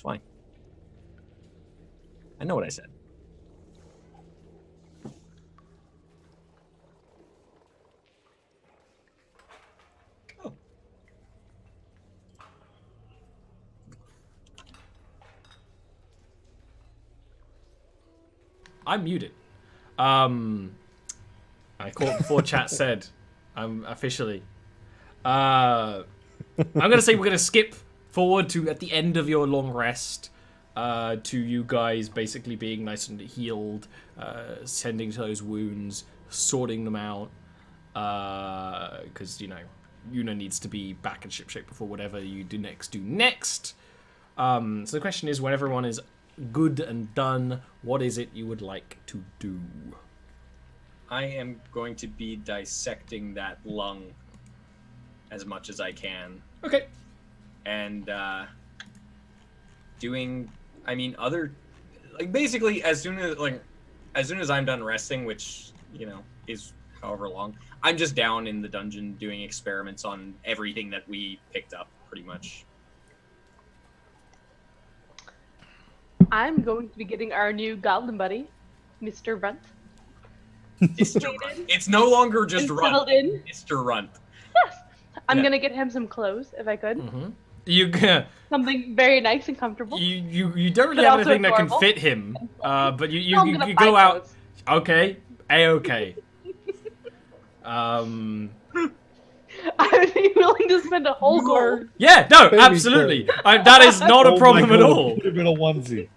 fine. I know what I said. Oh. I'm muted. I caught before chat said I'm officially. I'm gonna say we're gonna skip forward to at the end of your long rest, to you guys basically being nice and healed, tending to those wounds, sorting them out, because Yuna needs to be back in shipshape before whatever you do next. So the question is, when everyone is good and done, what is it you would like to do? I am going to be dissecting that lung as much as I can. Okay. And basically as soon as I'm done resting, which, is however long, I'm just down in the dungeon doing experiments on everything that we picked up, pretty much. I'm going to be getting our new goblin buddy, Mr. Runt. Mr. Runt. It's no longer just Runt. Mr. Runt. Yes. I'm gonna get him some clothes if I could. Mm-hmm. Something very nice and comfortable. You don't really have anything that can fit him, but you go out. Those. Okay, a-okay. I would be willing to spend a whole gold. Yeah, no, absolutely. That is not a problem at all. Put him in a onesie.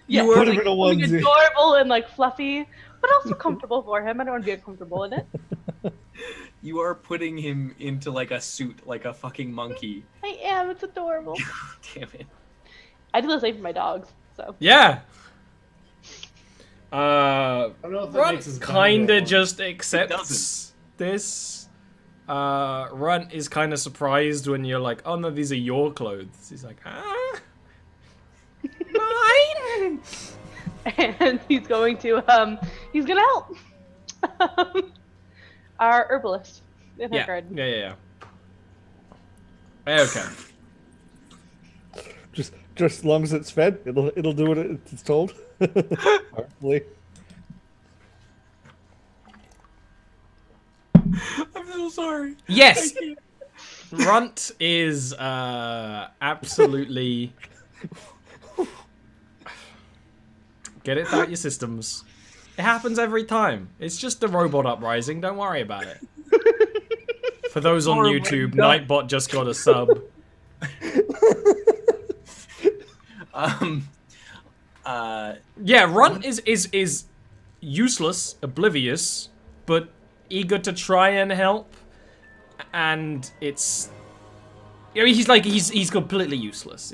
Yeah, Put him in a onesie. adorable and fluffy, but also comfortable for him. I don't want to be uncomfortable in it. You are putting him into a suit like a fucking monkey. I am. It's adorable. Damn it. I do the same for my dogs. So. Yeah. I don't know if that Runt makes his kinda body just accepts this. Runt is kind of surprised when you're like, "Oh no, these are your clothes." He's like, mine. And he's going to help. Our herbalist in her garden. Yeah. Okay. Just as long as it's fed, it'll do what it's told. Hopefully. I'm so sorry. Yes. Runt is absolutely. Get it out your systems. It happens every time. It's just a robot uprising. Don't worry about it. For those on YouTube, Nightbot just got a sub. Yeah, Runt is useless, oblivious, but eager to try and help. And it's, he's completely useless.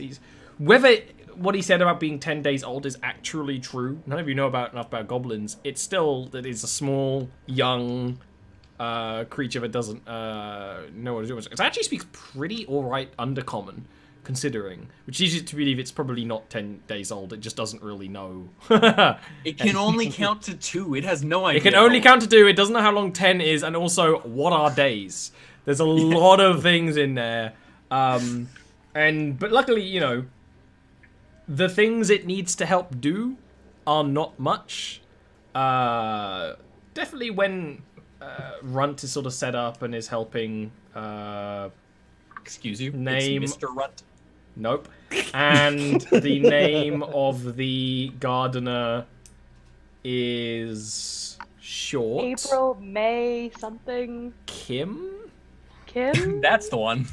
Whether what he said about being 10 days old is actually true. None of you know enough about goblins. It's still that it's a small, young creature that doesn't know what to do with it. It actually speaks pretty alright undercommon, considering. Which leads you to believe it's probably not 10 days old. It just doesn't really know. It can only count to 2. It has no idea. It can only count to 2. It doesn't know how long 10 is, and also what are days. There's a lot of things in there. But luckily, the things it needs to help do are not much. Definitely when Runt is sort of set up and is helping. Excuse you. Name it's Mr. Runt. Nope. And the name of the gardener is short. April, May, something. Kim? That's the one.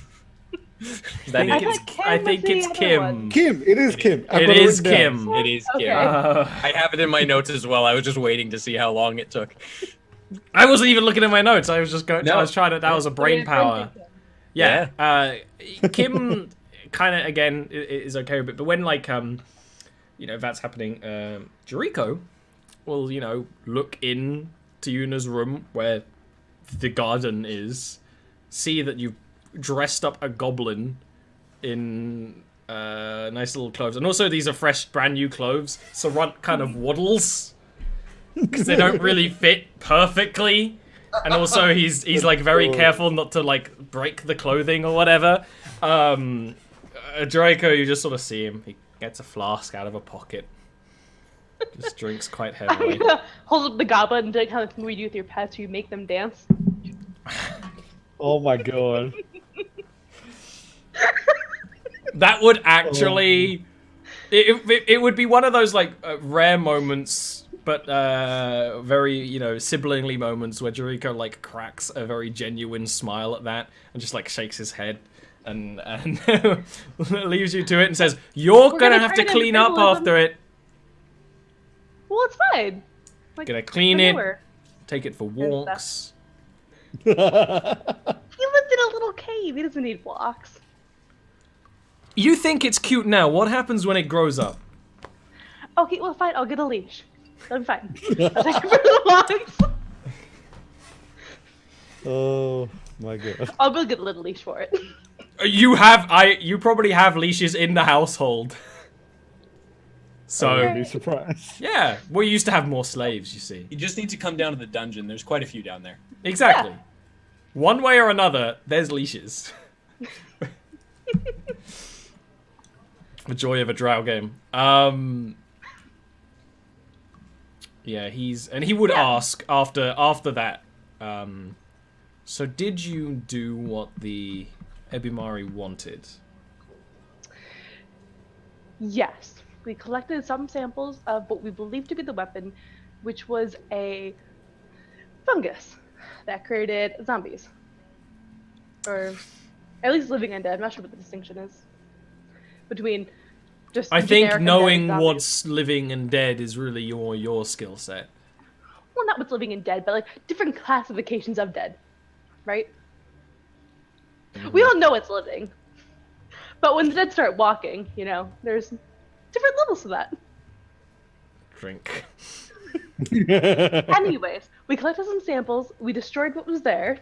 I think it's Kim. Kim, it is Kim. It is Kim. It is Kim. Okay. I have it in my notes as well. I was just waiting to see how long it took. I wasn't even looking at my notes. I was just going. I was trying to. That was a brain power. Yeah. Kim kind of again is okay with it, but when that's happening, Jariko will look in to Yuna's room where the garden is, see that you've dressed up a goblin in nice little clothes, and also these are fresh, brand new clothes. So Runt kind of waddles because they don't really fit perfectly, and also he's very careful not to break the clothing or whatever. Draco, you just sort of see him. He gets a flask out of a pocket. Just drinks quite heavily. Hold up the goblet and do kind of thing we do with your pets, you make them dance. Oh my god. That would actually... It would be one of those, like, rare moments, but very, siblingly moments where Jericho, like, cracks a very genuine smile at that and just, like, shakes his head and leaves you to it and says, You're gonna have to clean up after it. Well, it's fine. Like, Gonna clean it, take it for walks. He lived in a little cave. He doesn't need walks. You think it's cute now. What happens when it grows up? Okay, well, fine. I'll get a leash. I'm fine. I'll take it for the walks. Oh my god. I'll build a little leash for it. You probably have leashes in the household. So, I wouldn't be surprised. yeah, we used to have more slaves, you see. You just need to come down to the dungeon. There's quite a few down there. Exactly. Yeah. One way or another, there's leashes. The joy of a drow game. Yeah, he would ask after that. So did you do what the Ebimari wanted? Yes. We collected some samples of what we believe to be the weapon, which was a fungus that created zombies. Or at least living undead. I'm not sure what the distinction is between just I think knowing and what's living and dead is really your skill set. Well, not what's living and dead, but like different classifications of dead, right? We all know it's living. But when the dead start walking, there's different levels to that. Drink. Anyways, we collected some samples, we destroyed what was there.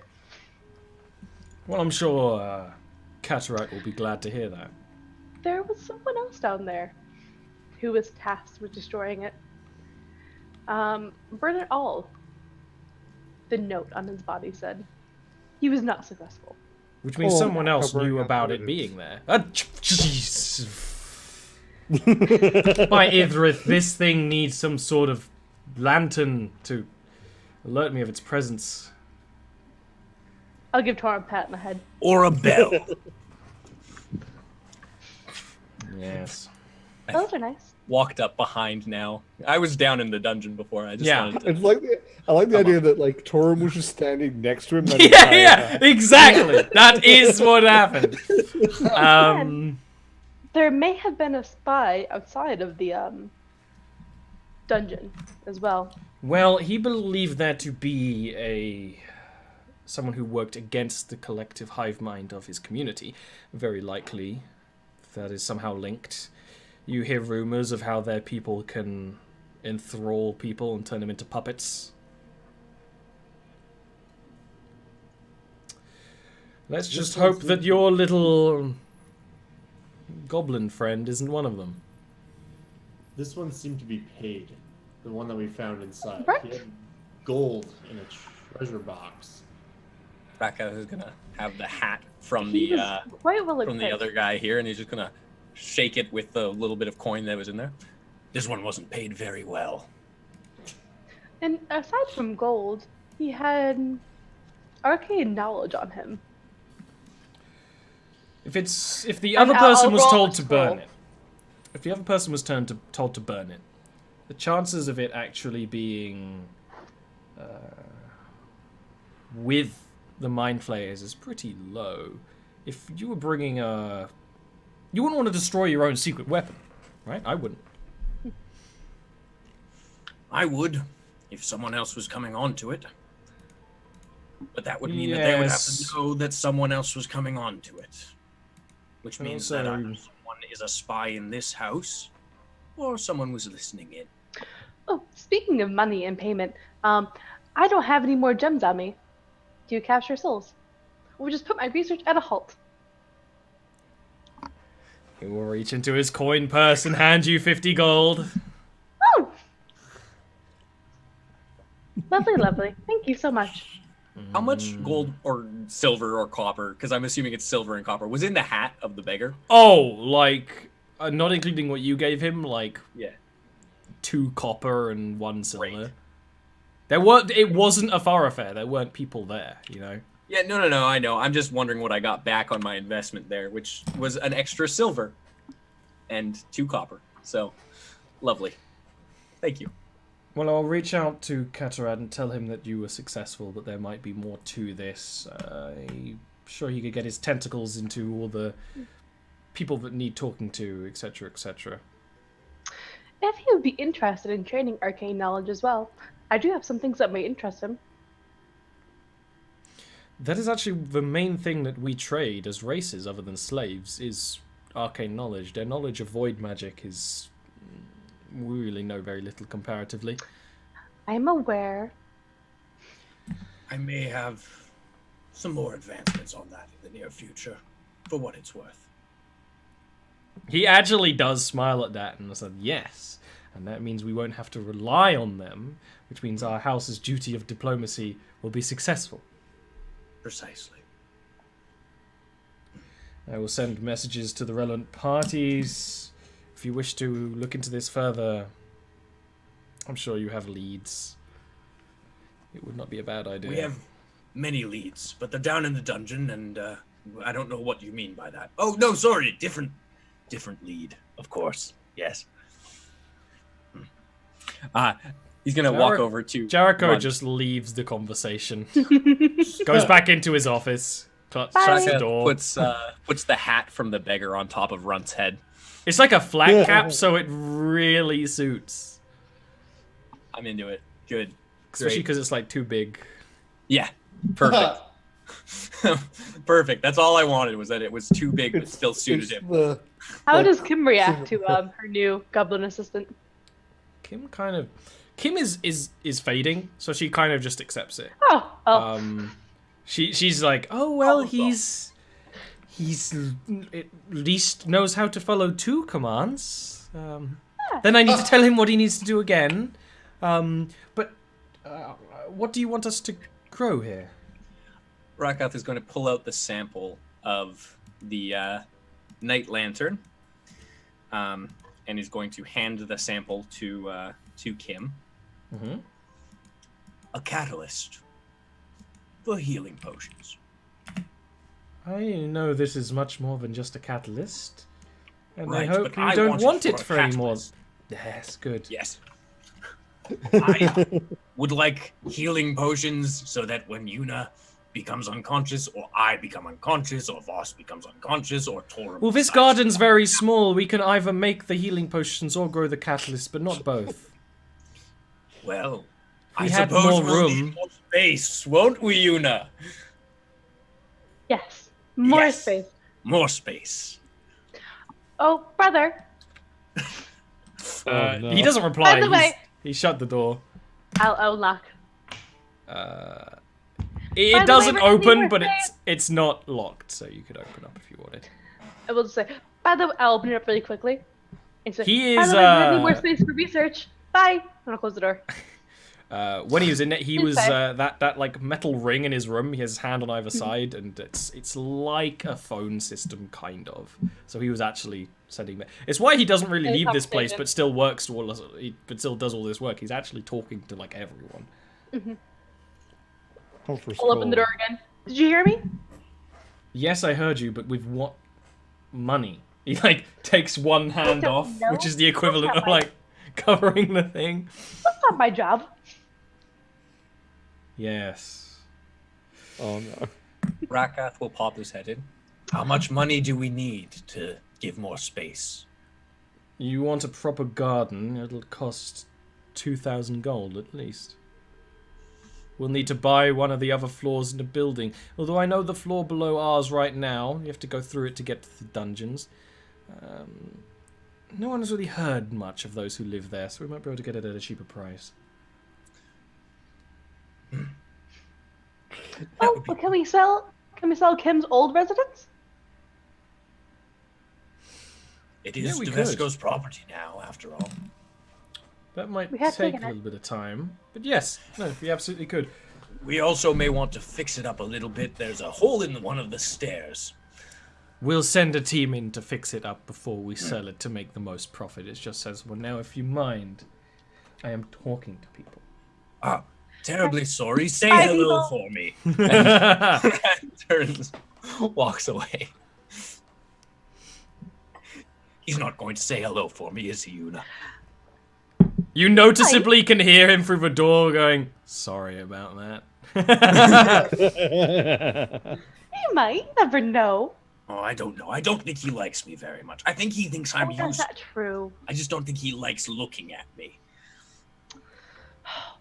Well, I'm sure Cataract will be glad to hear that. There was someone else down there who was tasked with destroying it. Burn it all. The note on his body said. He was not successful. Which means someone else knew about it being there. Jeez. By Idrith, this thing needs some sort of lantern to alert me of its presence. I'll give Tor a pat in the head. Or a bell. Yes. Those are nice. Walked up behind now. I was down in the dungeon before. I just wanted to... It's like I like the idea that like Torum was just standing next to him. Yeah, exactly. That is what happened. There may have been a spy outside of the dungeon as well. Well, he believed there to be someone who worked against the collective hive mind of his community. Very likely that is somehow linked. You hear rumors of how their people can enthrall people and turn them into puppets. Let's just hope that your little goblin friend isn't one of them. This one seemed to be paid. The one that we found inside. Right. He had gold in a treasure box. Raka is gonna have the hat from the Quite well from the equipped. other guy here, and he's just gonna shake it with the little bit of coin that was in there. This one wasn't paid very well. And aside from gold, he had arcane knowledge on him. If the other person was told to burn it, if the other person was told to burn it, the chances of it actually being with the mind flayers is pretty low. If you were bringing you wouldn't want to destroy your own secret weapon, right? I wouldn't. I would, if someone else was coming onto it. But that would mean that they would have to know that someone else was coming onto it. Which means that either someone is a spy in this house, or someone was listening in. Oh, speaking of money and payment, I don't have any more gems on me. Do you capture souls? Or just put my research at a halt. He will reach into his coin purse and hand you 50 gold. Oh! Lovely, lovely. Thank you so much. How much gold or silver or copper, because I'm assuming it's silver and copper, was in the hat of the beggar? Oh, like not including what you gave him, like Yeah. 2 copper and 1 silver. Great. It wasn't a thoroughfare. There weren't people there, you know. Yeah, no, I know. I'm just wondering what I got back on my investment there, which was an extra silver and 2 copper. So, lovely. Thank you. Well, I'll reach out to Katarad and tell him that you were successful, but there might be more to this. I'm sure he could get his tentacles into all the people that need talking to, etc., etc. If he would be interested in training arcane knowledge as well, I do have some things that may interest him. That is actually the main thing that we trade as races, other than slaves, is arcane knowledge. Their knowledge of void magic is... we really know very little comparatively. I'm aware. I may have some more advancements on that in the near future, for what it's worth. He actually does smile at that and said, yes. And that means we won't have to rely on them, which means our house's duty of diplomacy will be successful. Precisely. I will send messages to the relevant parties. If you wish to look into this further, I'm sure you have leads. It would not be a bad idea. We have many leads, but they're down in the dungeon, and I don't know what you mean by that. Oh, no, sorry, different lead, of course. Yes. He's gonna walk over to Jericho. Just leaves the conversation, goes back into his office, shuts the door, puts the hat from the beggar on top of Runt's head. It's like a flat cap, so it really suits. I'm into it. Good. Especially because it's like too big. Yeah. Perfect. Perfect. That's all I wanted, was that it was too big but still suited him. How does Kim react to her new goblin assistant? Kim is fading, so she kind of just accepts it. Oh. She's like, oh well, he's at least knows how to follow 2 commands. Then I need to tell him what he needs to do again. But what do you want us to grow here? Rakath is going to pull out the sample of the night lantern, and he's going to hand the sample to Kim. Mm-hmm. A catalyst for healing potions. I know this is much more than just a catalyst, and Right, I hope but you I don't want it a for any more. catalyst. Yes, good. Yes. I would like healing potions so that when Yuna becomes unconscious, or I become unconscious, or Voss becomes unconscious, or Torum... Well, this garden's very small. We can either make the healing potions or grow the catalyst, but not both. Well, We I had suppose more we'll room. need more space, won't we, Yuna? Yes. More Yes. space. More space. Oh, brother. Oh, no. He doesn't reply. By the way- He shut the door. I'll knock. It By the doesn't way, we're gonna open, need but more it's not locked, so you could open up if you wanted. I will just say, by the way, I'll open it up really quickly. And say, He by is, the way, we're gonna need more space for research. Bye. I'm gonna close the door. When he was in it, he was Okay. that like metal ring in his room. He has his hand on either side, and it's like a phone system kind of. So he was actually sending that. It's why he doesn't really Any leave this place, conversation. but still works to all. But still does all this work. He's actually talking to like everyone. I'll open the door again. Did you hear me? Yes, I heard you, but with what money? He like takes one hand don't off, know. which is the equivalent That's of not my- like covering the thing. That's not my job. Yes. Oh no. Rakath will pop his head in. How much money do we need to give more space? You want a proper garden? It'll cost 2,000 gold at least. We'll need to buy one of the other floors in the building. Although I know the floor below ours right now. You have to go through it to get to the dungeons. No one has really heard much of those who live there, so we might be able to get it at a cheaper price. Oh, but can we sell Kim's old residence? It is we could. Devesco's property now, after all. That might We have take a taken it. little bit of time. But yes, no, we absolutely could. We also may want to fix it up a little bit. There's a hole in one of the stairs. We'll send a team in to fix it up before we sell it to make the most profit. It just says, well, now if you mind, I am talking to people. Terribly sorry. Say Bye, hello people. for me. And turns, walks away. He's not going to say hello for me, is he, Una? You noticeably can hear him through the door going, sorry about that. He might. Never know. Oh, I don't know. I don't think he likes me very much. I think he thinks I'm That's useful. not true. I just don't think he likes looking at me.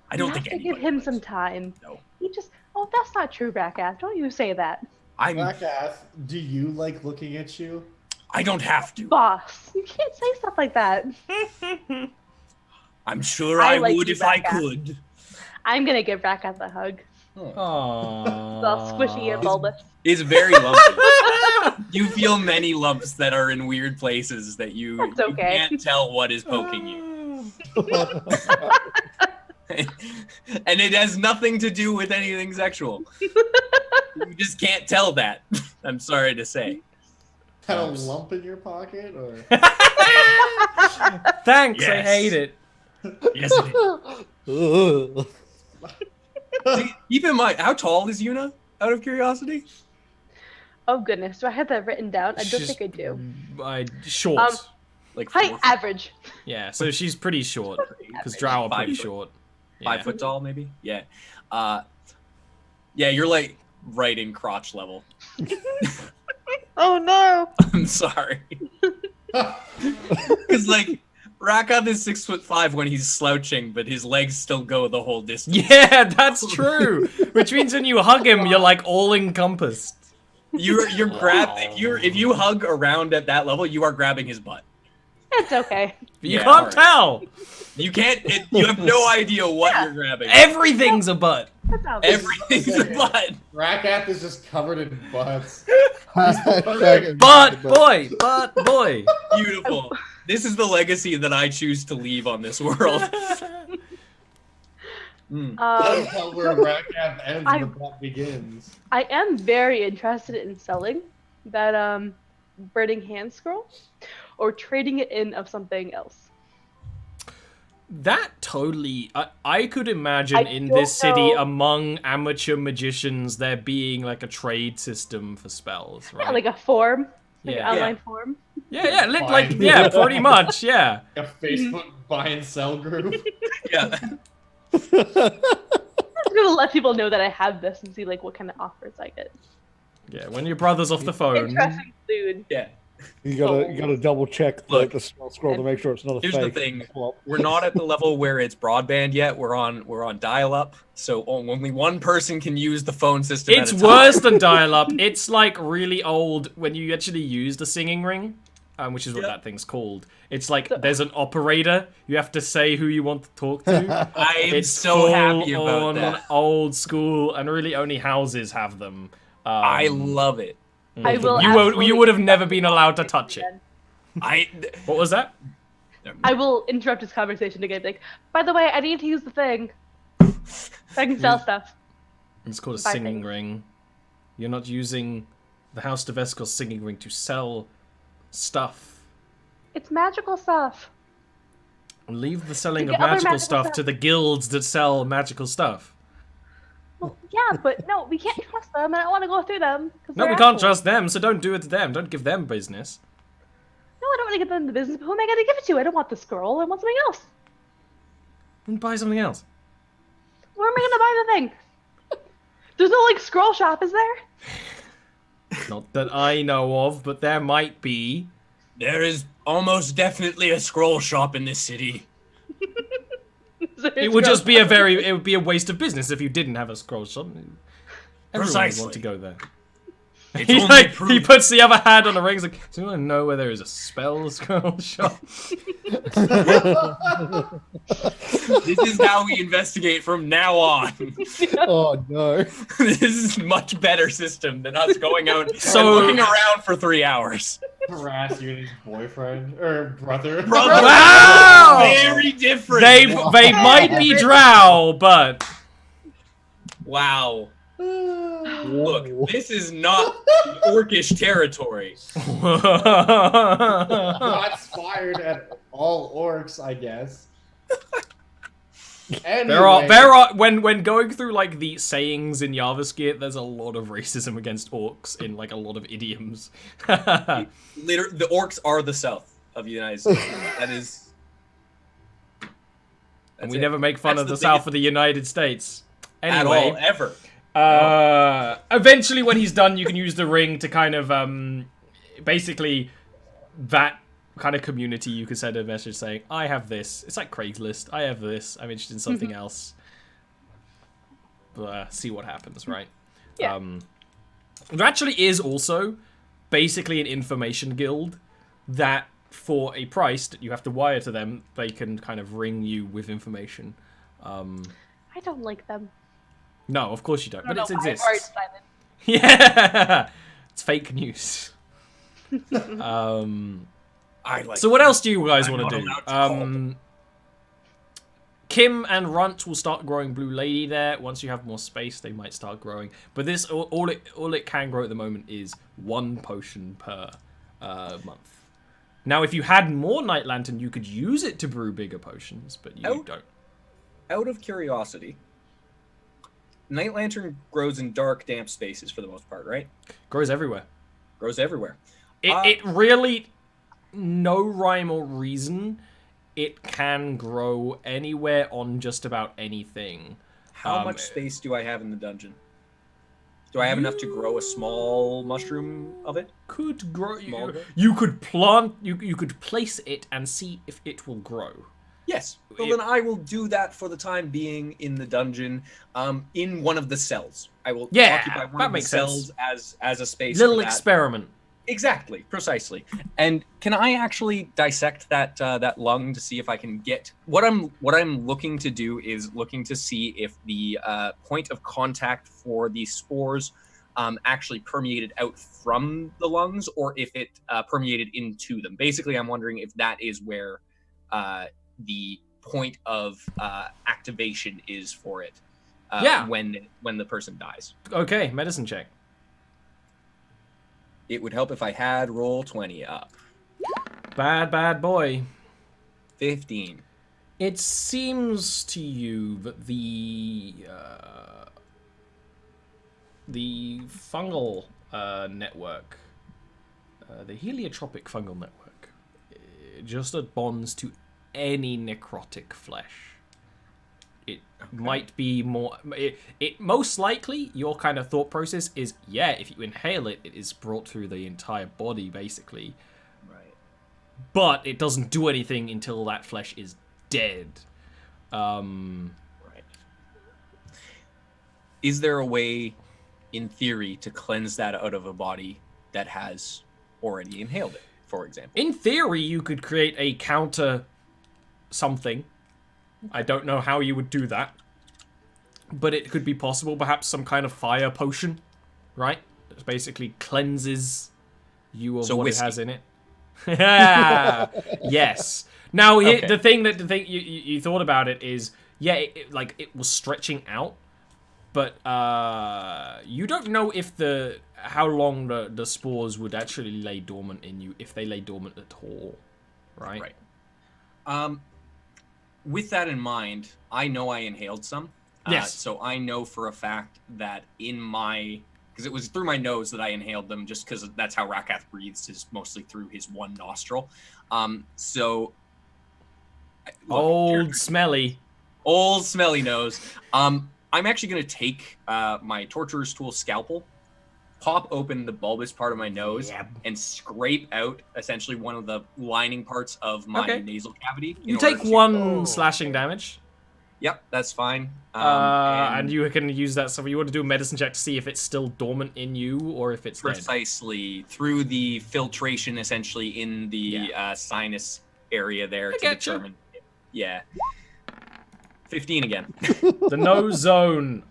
I don't think You have to give anybody him likes some me. time. No. He just. Oh, that's not true, Brackass. Don't you say that, Blackass, do you like looking at you? I don't have to. boss. You can't say stuff like that. I'm sure I I like would you, if I Becca. could. I'm gonna give Brackass a hug. Aww. All squishy and bulbous. It's very lumpy. You feel many lumps that are in weird places that you, That's you okay. can't tell what is poking you. And it has nothing to do with anything sexual. You just can't tell that. I'm sorry to say. Had a lump in your pocket, or Thanks, I Yes. hate it. Yes, it is. See, keep in mind, how tall is Yuna, out of curiosity? Oh goodness, do I have that written down? I don't She's- think I do. Short. Like Height 4 average. Yeah, so she's pretty short. Because Drow are pretty 5 foot. short. 5 Yeah. foot tall, maybe? Yeah. Yeah, you're like right in crotch level. Oh no! I'm sorry. Because like Rakath is 6'5" when he's slouching, but his legs still go the whole distance. Yeah, that's true. Which means when you hug him, you're like all encompassed. You're grabbing. If you hug around at that level, you are grabbing his butt. It's okay. But you Yeah, can't alright. tell. You can't. You have no idea what you're grabbing. Everything's a butt. That's how Everything's a butt. Rakath is just covered in butts. Butt boy, butt boy. Beautiful. This is the legacy that I choose to leave on this world. That's how where Rakath ends I- and the butt begins. I am very interested in selling that burning hand scroll, or trading it in of something else. That totally. I could imagine I in don't this city know. among amateur magicians there being like a trade system for spells, right? Yeah, like a form, like Yeah. an online form. yeah, Fine. yeah, pretty much, yeah. A Facebook buy and sell group. Yeah. I'm gonna let people know that I have this and see like what kind of offers I get. Yeah, when your brother's off the phone. Interesting food. Yeah. You gotta double check Look, the scroll to make sure it's not a Here's the fake. thing. Well, We're not at the level where it's broadband yet. We're on dial-up, so only one person can use the phone system. It's at a time. worse than dial-up. It's like really old when you actually use the singing ring, which is what that thing's called. It's like there's an operator. You have to say who you want to talk to. I am It's so happy about full-on that. old school, and really only houses have them. I love it. I will. You would have never been allowed to touch it. What was that? I will interrupt this conversation again. Like, by the way, I need to use the thing. So I can sell stuff. It's called a Buy singing things. ring. You're not using the House of Eskel's singing ring to sell stuff. It's magical stuff. Leave the selling To of get other magical magical stuff stuff. to the guilds that sell magical stuff. Well, yeah, but no, we can't trust them, and I don't want to go through them. 'cause No, they're we can't assholes. trust them, so don't do it to them. Don't give them business. No, I don't want to give them the business, but who am I going to give it to? I don't want the scroll. I want something else. Then buy something else. Where am I going to buy the thing? There's no, like, scroll shop, is there? Not that I know of, but there might be. There is almost definitely a scroll shop in this city. Is there a It would scroll just be a shop? it would be a waste of business if you didn't have a scroll shop. Everyone would Precisely. want to go there. It's He only like he proof. puts the other hand on the ring. He's like, "Do you want to know where there is a spell scroll shop?" This is how we investigate from now on. oh no! This is a much better system than us going out So- and looking around for 3 hours. Harass Uni's boyfriend or brother. Wow! Very different. They might be drow, but Wow. Look, this is not orcish territory. Shots fired at all orcs, I guess. Anyway. There are when going through like the sayings in Jarviskjir, there's a lot of racism against orcs in like a lot of idioms. The orcs are the south of the United States. That is. And we never make fun of the south of the United States. Anyway, at all, ever. Eventually, when he's done, you can use the ring to kind of basically that kind of community. You can send a message saying, "I have this." It's like Craigslist. I have this. I'm interested in something else. See what happens, right? Yeah. There actually is also basically an information guild that, for a price that you have to wire to them, they can kind of ring you with information. I don't like them. No, of course you don't, but it exists. I've already decided. Yeah, it's fake news. I like. So what else do you guys want to do? Kim and Runt will start growing Blue Lady there. Once you have more space, they might start growing. But this all it can grow at the moment is 1 potion per month. Now, if you had more Night Lantern, you could use it to brew bigger potions, but you don't. Out of curiosity, Night Lantern grows in dark, damp spaces for the most part, right? Grows everywhere. Grows everywhere. It really, no rhyme or reason, it can grow anywhere on just about anything. How much space do I have in the dungeon? Do I have enough to grow a small mushroom of it? Could grow. You could plant. You could place it and see if it will grow. Yes. Well, then I will do that for the time being in the dungeon, in one of the cells. I will occupy one of the cells as a space. Little experiment. Exactly, precisely. And can I actually dissect that that lung to see if I can get what I'm looking to do is looking to see if the point of contact for these spores actually permeated out from the lungs or if it permeated into them. Basically, I'm wondering if that is where the point of activation is for it. When the person dies. Okay, medicine check. It would help if I had roll 20 up. Bad boy. 15. It seems to you that the fungal network, the heliotropic fungal network, just bonds to any necrotic flesh. It might be more. It most likely your kind of thought process is if you inhale it, it is brought through the entire body basically. Right. But it doesn't do anything until that flesh is dead. Right. Is there a way, in theory, to cleanse that out of a body that has already inhaled it, for example? In theory, you could create a counter something. I don't know how you would do that. But it could be possible, perhaps some kind of fire potion, right? That basically cleanses you of what it has in it. Yes. Now, the thing you thought about it is, it was stretching out, but you don't know if how long the spores would actually lay dormant in you, if they lay dormant at all, right? Right. With that in mind, I know I inhaled some. Yes. So I know for a fact that because it was through my nose that I inhaled them, just because that's how Rakath breathes, is mostly through his one nostril. Old smelly nose. I'm actually going to take my torturer's tool scalpel, pop open the bulbous part of my nose, and scrape out essentially one of the lining parts of my nasal cavity. You take 1 slashing damage. Yep, that's fine. And you can use that. So you want to do a medicine check to see if it's still dormant in you or if it's precisely through the filtration, essentially in the sinus area there to determine. Yeah. 15 again. The nose zone.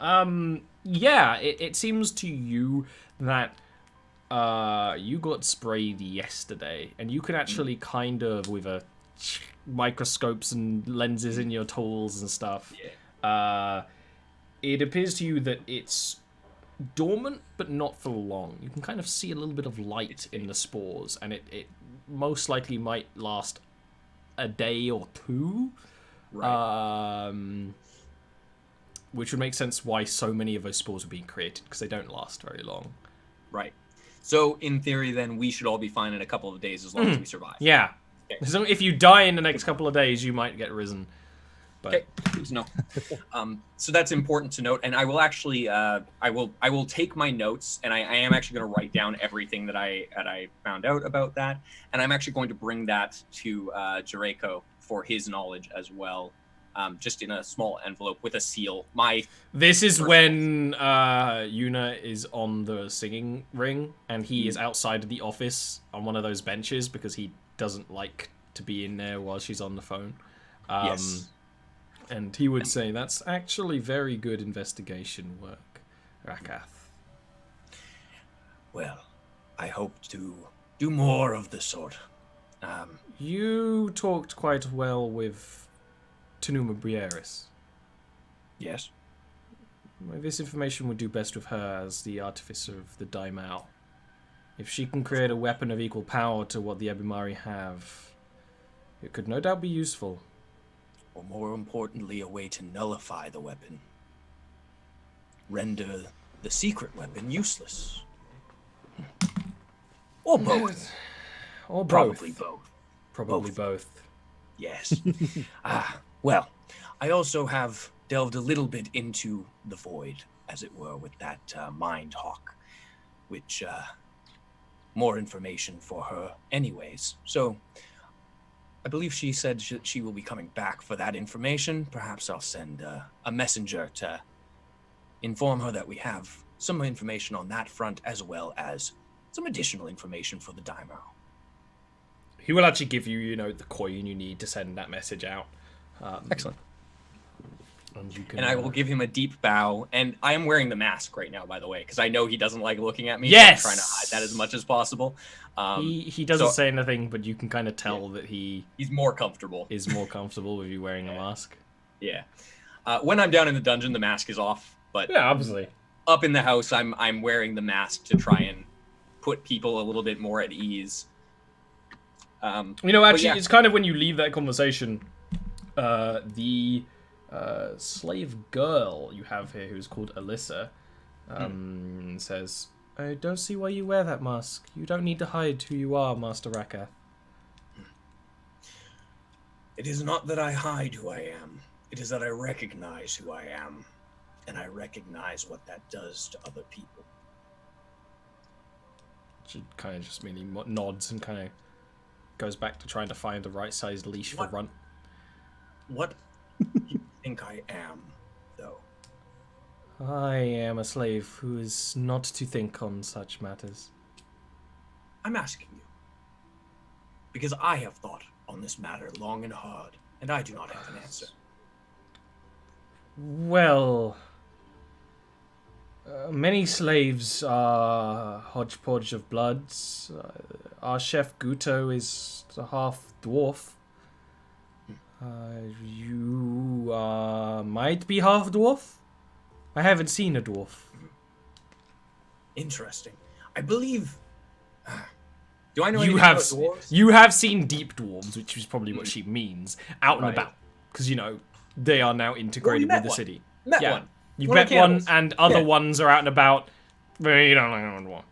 It seems to you that you got sprayed yesterday, and you can actually kind of, with microscopes and lenses in your tools and stuff, it appears to you that it's dormant, but not for long. You can kind of see a little bit of light in the spores, and it most likely might last a day or two. Right. Which would make sense why so many of those spores were being created, because they don't last very long. Right. So, in theory, then, we should all be fine in a couple of days as long as we survive. Yeah. Okay. So if you die in the next couple of days, you might get risen. But... Okay, good to know. So that's important to note, and I will actually, I will take my notes, and I am actually going to write down everything that I found out about that, and I'm actually going to bring that to Jareko for his knowledge as well, just in a small envelope with a seal. This is when Yuna is on the singing ring, and he is outside of the office on one of those benches because he doesn't like to be in there while she's on the phone. Yes. And he would say, that's actually very good investigation work, Rakath. Well, I hope to do more of the sort. You talked quite well with Tanuma Brieris. Yes. This information would do best with her as the artificer of the Daimao. If she can create a weapon of equal power to what the Ebimari have, it could no doubt be useful. Or more importantly, a way to nullify the weapon. Render the secret weapon useless. Or both. Or both. Probably both. Probably both. Yes. Well, I also have delved a little bit into the void, as it were, with that mind hawk, which, more information for her anyways. So, I believe she said she will be coming back for that information. Perhaps I'll send a messenger to inform her that we have some information on that front, as well as some additional information for the Daimao. He will actually give you, the coin you need to send that message out. Excellent. And I will give him a deep bow. And I am wearing the mask right now, by the way, because I know he doesn't like looking at me. Yes! So I'm trying to hide that as much as possible. He doesn't say anything, but you can kind of tell that he's more comfortable. Is more comfortable with you wearing a mask. Yeah. When I'm down in the dungeon, the mask is off. But yeah, obviously. Up in the house, I'm wearing the mask to try and put people a little bit more at ease. It's kind of when you leave that conversation, the slave girl you have here, who's called Alyssa, says, I don't see why you wear that mask. You don't need to hide who you are, Master Rakath. It is not that I hide who I am. It is that I recognize who I am. And I recognize what that does to other people. She kind of just merely nods and kind of goes back to trying to find the right-sized leash for Runt. What do you think I am, though? I am a slave who is not to think on such matters. I'm asking you. Because I have thought on this matter long and hard, and I do not have an answer. Well, many slaves are hodgepodge of bloods. Our chef Guto is a half-dwarf. You might be half-dwarf? I haven't seen a dwarf. Interesting. I believe... Do I know you anything have, about dwarves? You have seen deep dwarves, which is probably what she means, out and about. Because, they are now integrated with the city. Met one. You've met one, and other ones are out and about. But you don't like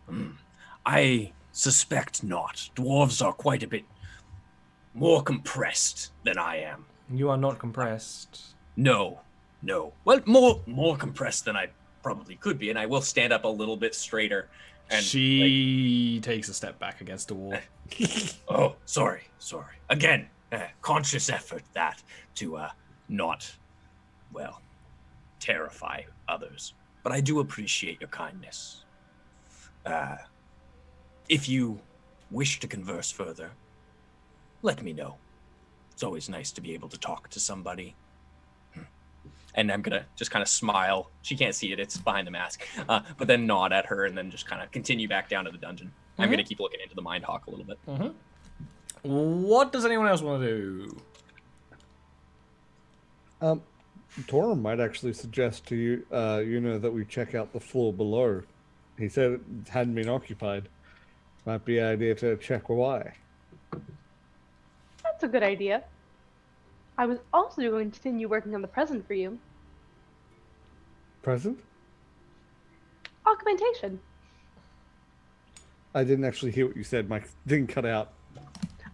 one. I suspect not. Dwarves are quite a bit more compressed than I am. You are not compressed. No. Well, more compressed than I probably could be, and I will stand up a little bit straighter. And she takes a step back against the wall. Oh, sorry. Again, conscious effort that to not, terrify others. But I do appreciate your kindness. If you wish to converse further, let me know. It's always nice to be able to talk to somebody. And I'm gonna just kind of smile. She can't see it, it's behind the mask. But then nod at her and then just kind of continue back down to the dungeon. I'm gonna keep looking into the Mind Hawk a little bit. What does anyone else want to do? Torum might actually suggest to you, that we check out the floor below. He said it hadn't been occupied. Might be an idea to check why. That's a good idea. I was also going to continue working on the present for you. Present? Augmentation. I didn't actually hear what you said. My thing cut out.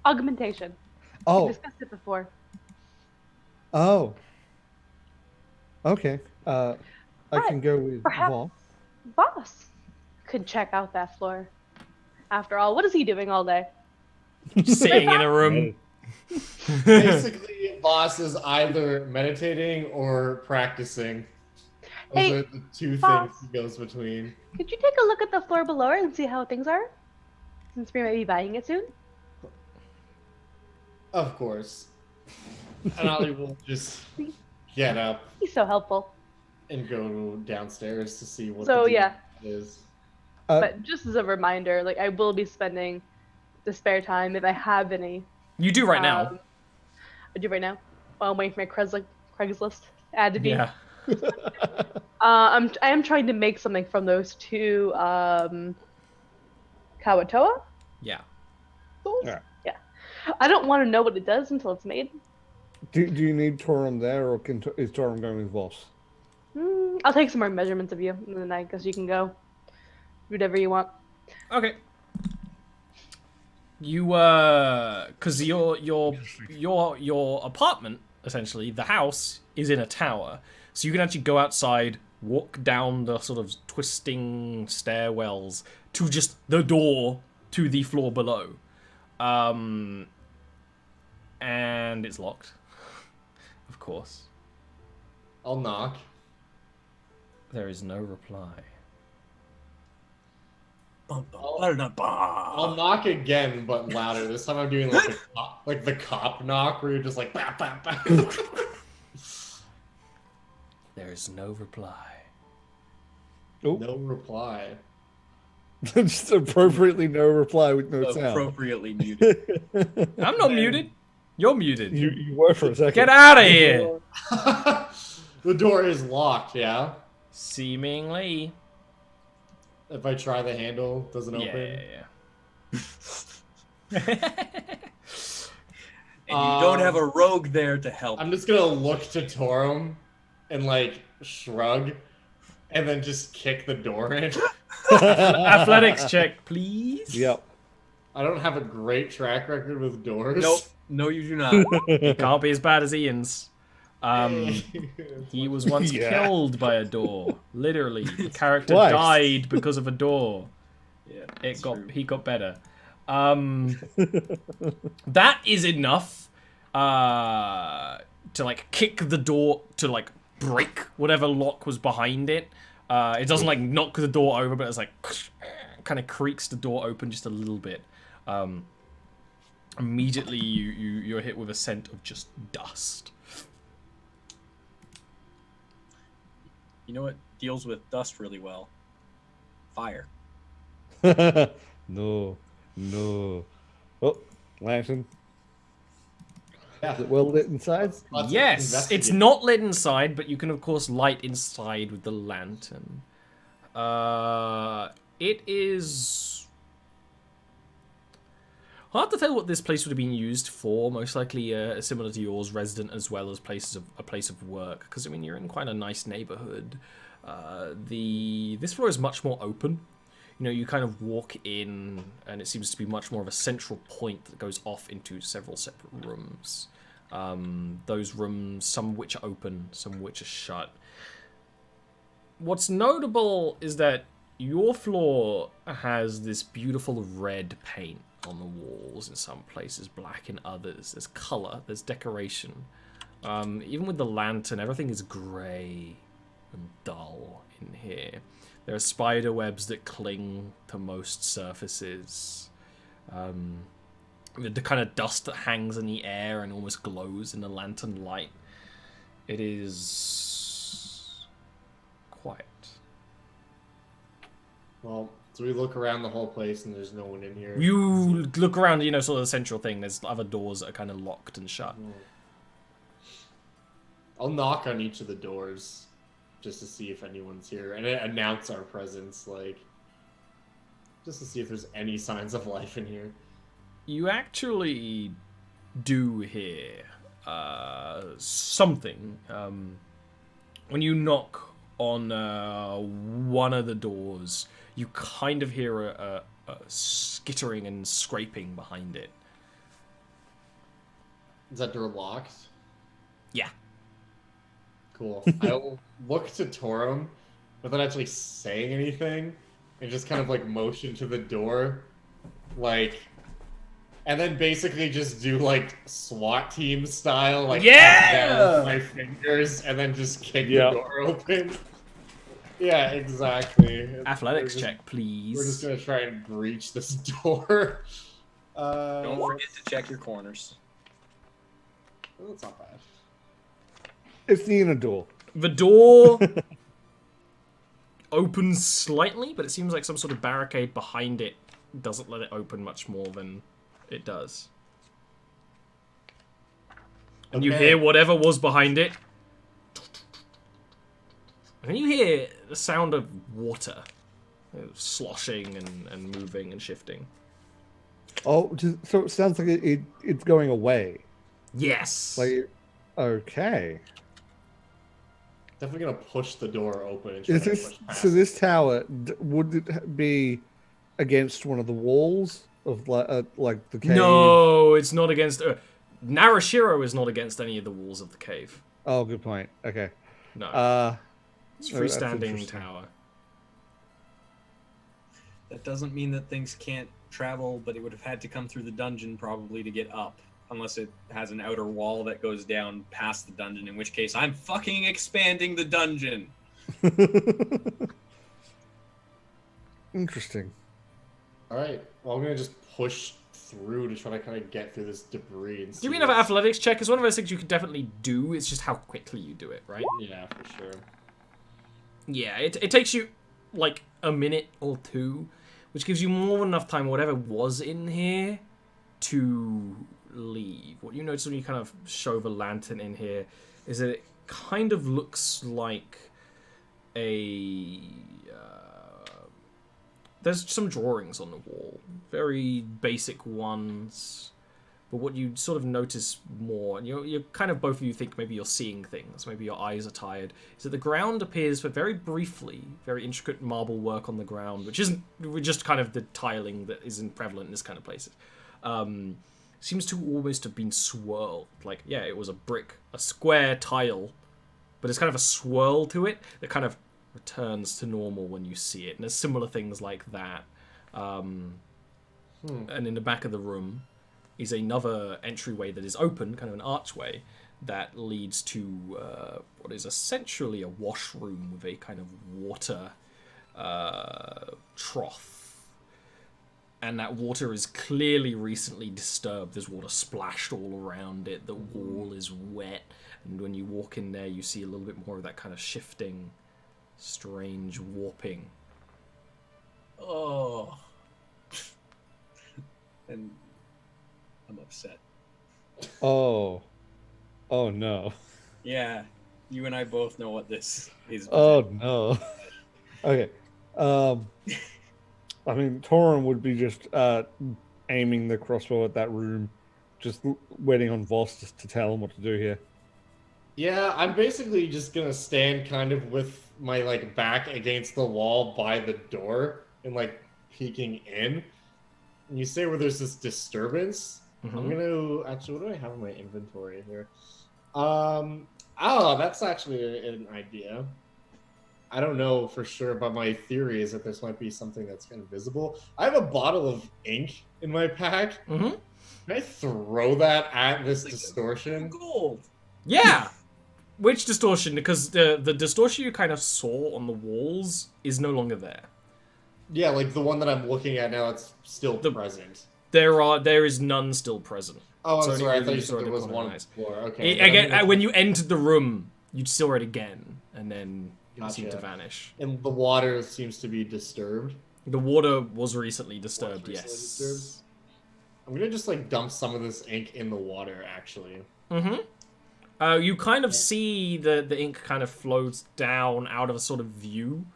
Augmentation. We Oh. discussed it before. Oh. Okay. I can go with Perhaps Vol. Boss could check out that floor. After all, what is he doing all day? Sitting in a room. Basically, boss is either meditating or practicing. Those Hey, are the two boss. things he goes between. Could you take a look at the floor below and see how things are? Since we might be buying it soon. Of course. And Ollie will just get up He's so helpful. and go downstairs to see what So the deal yeah, is. but just as a reminder, like I will be spending the spare time if I have any. You do right now. I do right now. While I'm waiting for my Craigslist ad to be. Yeah. I am trying to make something from those two Kawatoa Yeah. tools. Yeah. Yeah. I don't want to know what it does until it's made. Do you need Torum there, or is Torum going with Voss? I'll take some more measurements of you, and then I guess you can go. Whatever you want. Okay. You because your apartment, essentially the house, is in a tower, so you can actually go outside, walk down the sort of twisting stairwells to just the door to the floor below, and it's locked, of course. I'll knock. There is no reply. I'll knock again, but louder. This time I'm doing like the cop knock, where you're just like, bah, bah, bah. There is no reply. Oh, No reply. just appropriately no reply with no sound. Appropriately muted. I'm not muted. You're muted. You were for a second. Get out of here. The door is locked, yeah? Seemingly. If I try the handle, doesn't open? Yeah. And you don't have a rogue there to help. I'm just gonna look to Torum and like shrug and then just kick the door in. Athletics check, please. Yep. I don't have a great track record with doors. Nope. No, you do not. It can't be as bad as Ian's. He was once Yeah. killed by a door. Literally, the character Twice. died because of a door. Yeah, He got better. That is enough to like kick the door to like break whatever lock was behind it. It doesn't like knock the door over, but it's like kind of creaks the door open just a little bit. Immediately you're hit with a scent of just dust. You know what deals with dust really well? Fire. No. Oh, lantern. Yeah. Is it well lit inside? Let's Yes, it's investigate. not lit inside, but you can of course light inside with the lantern. It is hard to tell what this place would have been used for. Most likely, similar to yours, resident as well as a place of work. Because I mean, you're in quite a nice neighborhood. This floor is much more open. You know, you kind of walk in, and it seems to be much more of a central point that goes off into several separate rooms. Those rooms, some of which are open, some of which are shut. What's notable is that your floor has this beautiful red paint on the walls, in some places black in others. There's color, there's decoration. Even with the lantern, everything is grey and dull in here. There are spider webs that cling to most surfaces. The kind of dust that hangs in the air and almost glows in the lantern light. It is quiet. Well, so we look around the whole place and there's no one in here. You look around, you know, sort of the central thing. There's other doors that are kind of locked and shut. I'll knock on each of the doors just to see if anyone's here and announce our presence, like, just to see if there's any signs of life in here. You actually do hear something. When you knock on one of the doors, you kind of hear a skittering and scraping behind it. Is that door locked? Yeah. Cool. I'll look to Torum without actually saying anything and just kind of like motion to the door, like, and then basically just do like SWAT team style, like tap down with my fingers and then just kick the door open. Yeah, exactly. Athletics check, please. We're just gonna try and breach this door. Don't forget to check your corners. Oh, that's not bad. It's the inner door. The door opens slightly, but it seems like some sort of barricade behind it doesn't let it open much more than it does. And you hear whatever was behind it. And then you hear the sound of water sloshing and moving and shifting. Oh, so it sounds like it's going away. Yes. Like, okay. Definitely gonna push the door open and try to push past. So this tower, would it be against one of the walls of like the cave? No, it's not against. Narashiro is not against any of the walls of the cave. Oh, good point. Okay. No. It's a that's freestanding interesting. tower. That doesn't mean that things can't travel, but it would have had to come through the dungeon probably to get up. Unless it has an outer wall that goes down past the dungeon, in which case I'm fucking expanding the dungeon. Interesting. Alright, well, I'm gonna just push through to try to kind of get through this debris. And Give me another athletics check. It's one of those things you could definitely do. It's just how quickly you do it, right? Yeah, for sure. Yeah, it takes you like a minute or two, which gives you more than enough time, whatever was in here, to leave. What you notice when you kind of show the lantern in here is that it kind of looks like a... there's some drawings on the wall. Very basic ones. But what you sort of notice more, and you're kind of, both of you think maybe you're seeing things, maybe your eyes are tired, is that the ground appears, but very briefly, very intricate marble work on the ground, which isn't just kind of the tiling that isn't prevalent in this kind of places. Seems to almost have been swirled. Like, yeah, it was a square tile, but it's kind of a swirl to it that kind of returns to normal when you see it. And there's similar things like that. And in the back of the room is another entryway that is open, kind of an archway, that leads to what is essentially a washroom with a kind of water trough. And that water is clearly recently disturbed. There's water splashed all around it. The wall is wet. And when you walk in there, you see a little bit more of that kind of shifting, strange warping. Oh. And I'm upset. Oh. Oh, no. Yeah, you and I both know what this is. Oh, no. Okay. I mean, Torum would be just aiming the crossbow at that room, just waiting on Voss to tell him what to do here. Yeah, I'm basically just gonna stand kind of with my like back against the wall by the door and like peeking in. And you say where there's this disturbance. I'm gonna actually, what do I have in my inventory here? Oh, that's actually an idea. I don't know for sure, but my theory is that this might be something that's kind of visible. I have a bottle of ink in my pack. Can I throw that at this distortion? Gold. Yeah! Which distortion? Because the distortion you kind of saw on the walls is no longer there. Yeah, like the one that I'm looking at now, it's still present. There is none still present. Oh, I'm It's sorry. I only thought you really said there sort was of one eyes. floor. Okay. Again, when you entered the room, you'd saw it again, and then it seemed to Gotcha. vanish. And the water seems to be disturbed. The water was recently disturbed, Was recently yes. disturbed? I'm gonna just like dump some of this ink in the water, actually. You kind of see the ink kind of floats down out of a sort of view,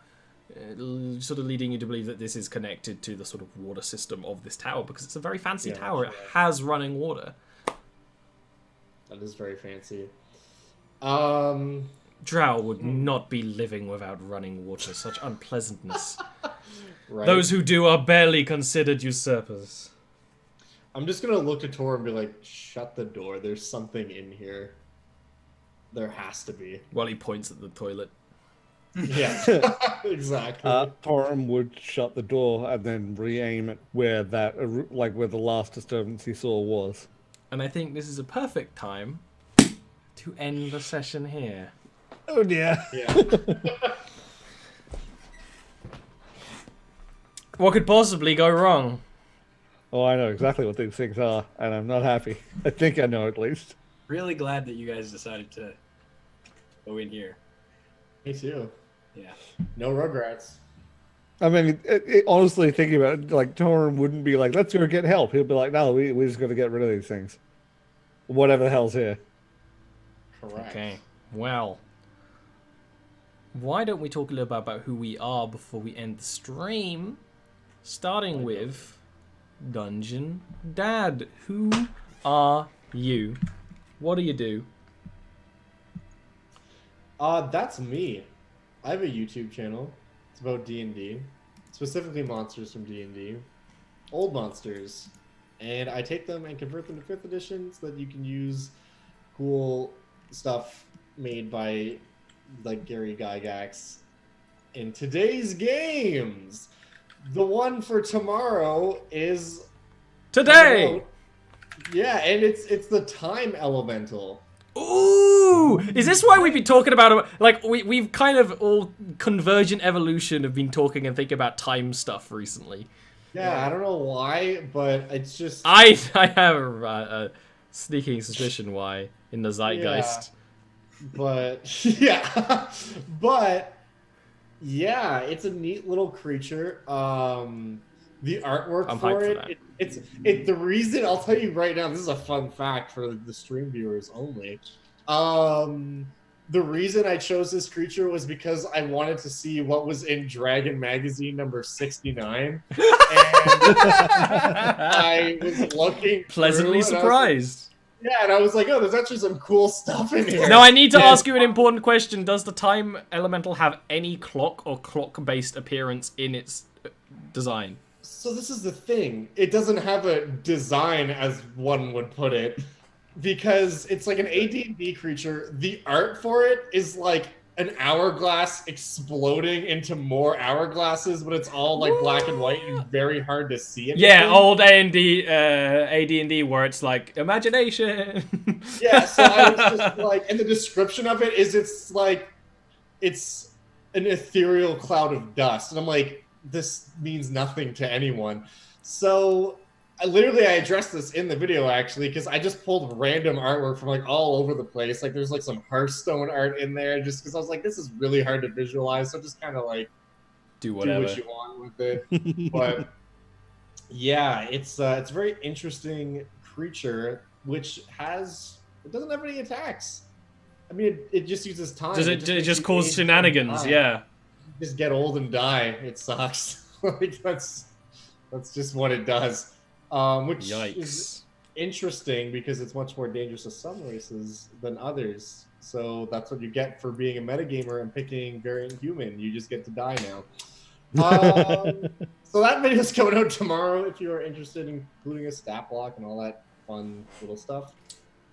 sort of leading you to believe that this is connected to the sort of water system of this tower, because it's a very fancy tower. It has running water. That is very fancy. Drow would not be living without running water. Such unpleasantness. Right. Those who do are barely considered usurpers. I'm just gonna look at Tor and be like, shut the door. There's something in here. There has to be. While he points at the toilet. Yeah, exactly. Torum would shut the door and then re-aim it where where the last disturbance he saw was. And I think this is a perfect time to end the session here. Oh dear. Yeah. What could possibly go wrong? Oh, I know exactly what these things are, and I'm not happy. I think I know at least. Really glad that you guys decided to go in here. Me too. Yeah. No regrets. I mean, honestly, thinking about it, like, Torum wouldn't be like, let's go get help. He'll be like, no, we're just going to get rid of these things. Whatever the hell's here. Correct. Okay, well, why don't we talk a little bit about who we are before we end the stream? Starting with Dungeon Dad. Who are you? What do you do? That's me. I have a YouTube channel. It's about D&D, specifically monsters from D&D, old monsters, and I take them and convert them to 5th edition so that you can use cool stuff made by like Gary Gygax in today's games. The one for tomorrow is Today! Yeah, and it's the time elemental. Ooh! Is this why we've been talking about, like, we've kind of all Convergent Evolution have been talking and thinking about time stuff recently? Yeah, I don't know why, but it's just... I have a sneaking suspicion why in the zeitgeist. Yeah, but, yeah. But, yeah, it's a neat little creature. The artwork I'm for hyped for it, it's the reason, I'll tell you right now, this is a fun fact for the stream viewers only. The reason I chose this creature was because I wanted to see what was in Dragon Magazine number 69. And I was looking Pleasantly surprised. And I was like, oh, there's actually some cool stuff in here. Now I need to ask you an important question. Does the time elemental have any clock or clock-based appearance in its design? So this is the thing. It doesn't have a design, as one would put it, because it's like an AD&D creature. The art for it is like an hourglass exploding into more hourglasses, but it's all like black and white and very hard to see. Yeah, old AD&D where it's like imagination. Yeah, so I was just like, and the description of it is it's an ethereal cloud of dust, and I'm like, this means nothing to anyone. So I addressed this in the video actually, because I just pulled random artwork from like all over the place. Like there's like some Hearthstone art in there, just because I was like, this is really hard to visualize. So just kind of like do what you want with it. But yeah, it's a very interesting creature, which it doesn't have any attacks. I mean, it just uses time. Does it just cause shenanigans? Yeah. Just get old and die. It sucks. Like that's just what it does. Which is interesting because it's much more dangerous to some races than others. So that's what you get for being a metagamer and picking Variant Human. You just get to die now. So that video is coming out tomorrow. If you are interested in including a stat block and all that fun little stuff,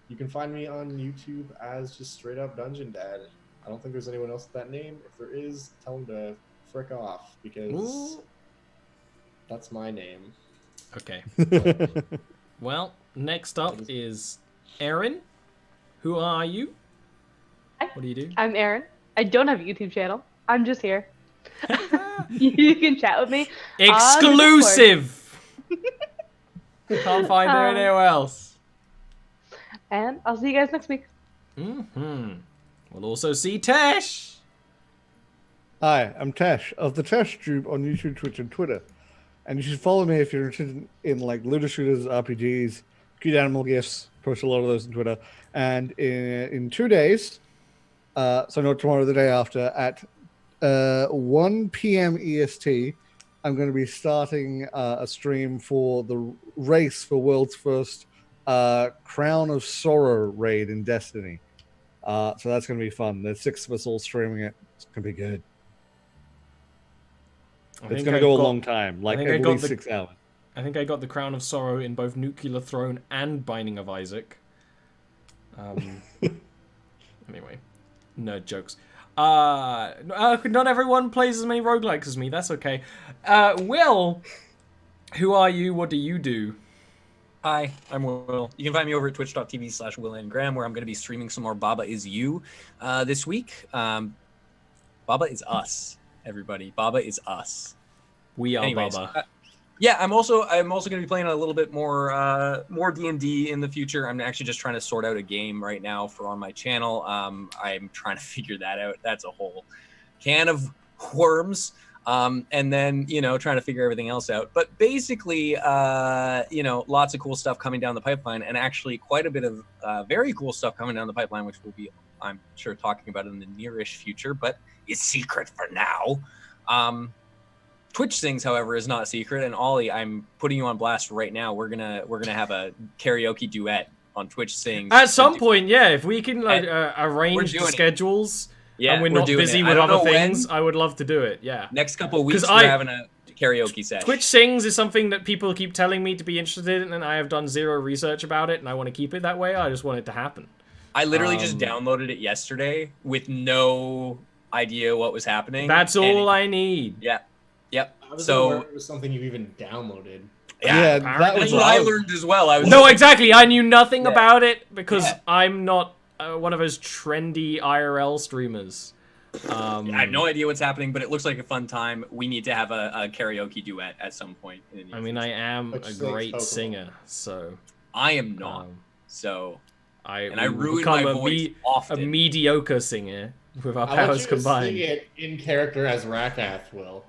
you can find me on YouTube as just straight up Dungeon Dad. I don't think there's anyone else with that name. If there is, tell them to frick off because that's my name. Okay. Well, next up is Erin. Who are you? Hi. What do you do? I'm Erin. I don't have a YouTube channel. I'm just here. You can chat with me. Exclusive! Can't find her anywhere else. And I'll see you guys next week. Mm-hmm. We'll also see Tesh. Hi, I'm Tesh of the Tesh Tube on YouTube, Twitch, and Twitter. And you should follow me if you're interested in like looter shooters, RPGs, cute animal gifs. Post a lot of those on Twitter. And in 2 days, so not tomorrow, the day after, at 1 p.m. EST, I'm going to be starting a stream for the race for world's first Crown of Sorrow raid in Destiny. So that's going to be fun. There's 6 of us all streaming it. It's going to be good. It's going to go a long time, like at least 6 hours. I think I got the Crown of Sorrow in both Nuclear Throne and Binding of Isaac. Anyway, nerd jokes. Not everyone plays as many roguelikes as me. That's okay. Will, who are you? What do you do? Hi, I'm Will. You can find me over at twitch.tv/WillAndGraham, where I'm going to be streaming some more Baba Is You this week. Baba is us, everybody. Baba is us. We are Baba. Yeah, I'm also going to be playing a little bit more D&D in the future. I'm actually just trying to sort out a game right now for on my channel. I'm trying to figure that out. That's a whole can of worms. And then, trying to figure everything else out. But basically, lots of cool stuff coming down the pipeline, and actually quite a bit of very cool stuff coming down the pipeline, which we'll be, I'm sure, talking about in the nearish future, but it's secret for now. Twitch Sings, however, is not secret, and Ollie, I'm putting you on blast right now. We're gonna have a karaoke duet on Twitch Sings at some point. Yeah, if we can arrange the schedules, and we're not busy with other things, I would love to do it. Yeah, next couple of weeks we're having a karaoke session. Twitch Sings is something that people keep telling me to be interested in, and I have done zero research about it, and I want to keep it that way. I just want it to happen. I literally just downloaded it yesterday with no idea what was happening. That's all I need. Yeah. Yep. So it was something you even downloaded. Yeah, that's what I learned as well. No, exactly. I knew nothing about it because I'm not one of those trendy IRL streamers. I have no idea what's happening, but it looks like a fun time. We need to have a karaoke duet at some point. I mean, I am a great singer, so I am not. I ruin become my voice often. A mediocre singer with our powers combined. Sing it in character as Rakath will.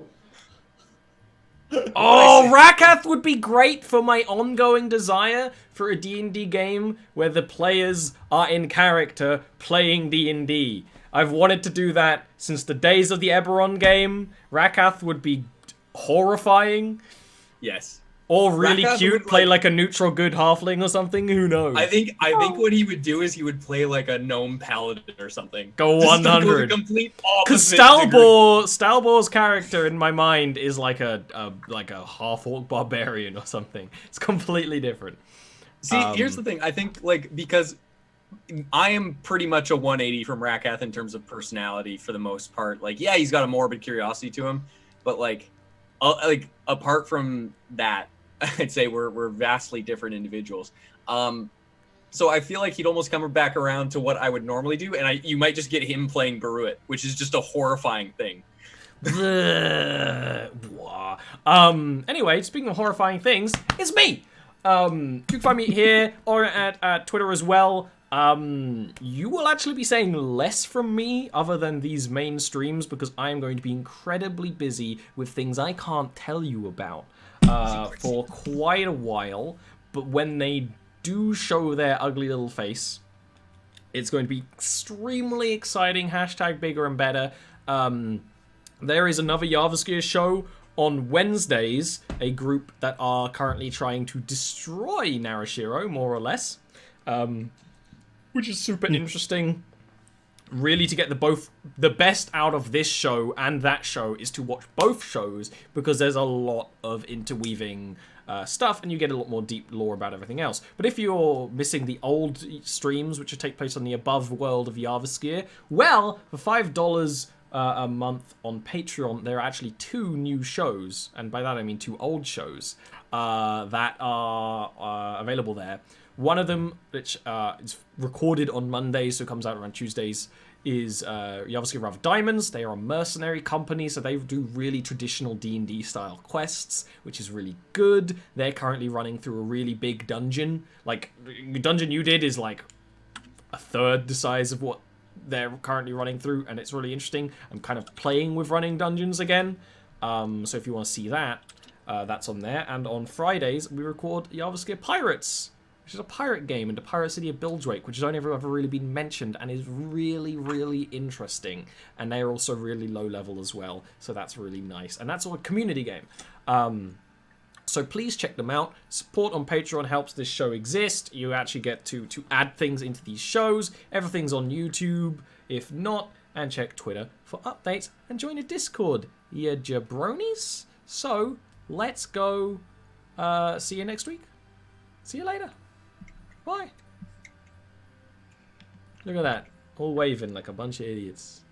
Oh, Rakath would be great for my ongoing desire for a D&D game where the players are in character playing D&D. I've wanted to do that since the days of the Eberron game. Rakath would be horrifying. Yes. Or really cute, play like a neutral good halfling or something. Who knows? I think what he would do is he would play like a gnome paladin or something. Go 100. Because Stalbor's character in my mind is like a half-orc barbarian or something. It's completely different. See, here's the thing. I think because I am pretty much a 180 from Rakath in terms of personality for the most part. Yeah, he's got a morbid curiosity to him, but apart from that, I'd say we're vastly different individuals. So I feel like he'd almost come back around to what I would normally do, and you might just get him playing Baruit, which is just a horrifying thing. Anyway, speaking of horrifying things, it's me. You can find me here or at Twitter as well. You will actually be saying less from me other than these main streams because I am going to be incredibly busy with things I can't tell you about for quite a while. But when they do show their ugly little face, it's going to be extremely exciting. # bigger and better. There is another Jarviskjir show on Wednesdays, a group that are currently trying to destroy Narashiro, more or less. Which is super interesting. Really, to get the best out of this show and that show is to watch both shows because there's a lot of interweaving stuff and you get a lot more deep lore about everything else. But if you're missing the old streams, which take place on the above world of Jarviskjir, well, for $5 a month on Patreon, there are actually 2 new shows, and by that I mean 2 old shows, that are available there. One of them, which is recorded on Mondays, so it comes out around Tuesdays, is Jarviskjir Rough Diamonds. They are a mercenary company, so they do really traditional D&D style quests, which is really good. They're currently running through a really big dungeon. The dungeon you did is like a third the size of what they're currently running through, and it's really interesting. I'm kind of playing with running dungeons again, so if you want to see that, that's on there. And on Fridays, we record Jarviskjir Pirates, which is a pirate game, and the Pirate City of Bildrake, which has only ever really been mentioned and is really, really interesting. And they are also really low level as well, so that's really nice. And that's all a community game. So please check them out. Support on Patreon helps this show exist. You actually get to add things into these shows. Everything's on YouTube. If not, and check Twitter for updates and join a Discord, you jabronis. So let's go. See you next week. See you later. Bye. Look at that. All waving like a bunch of idiots.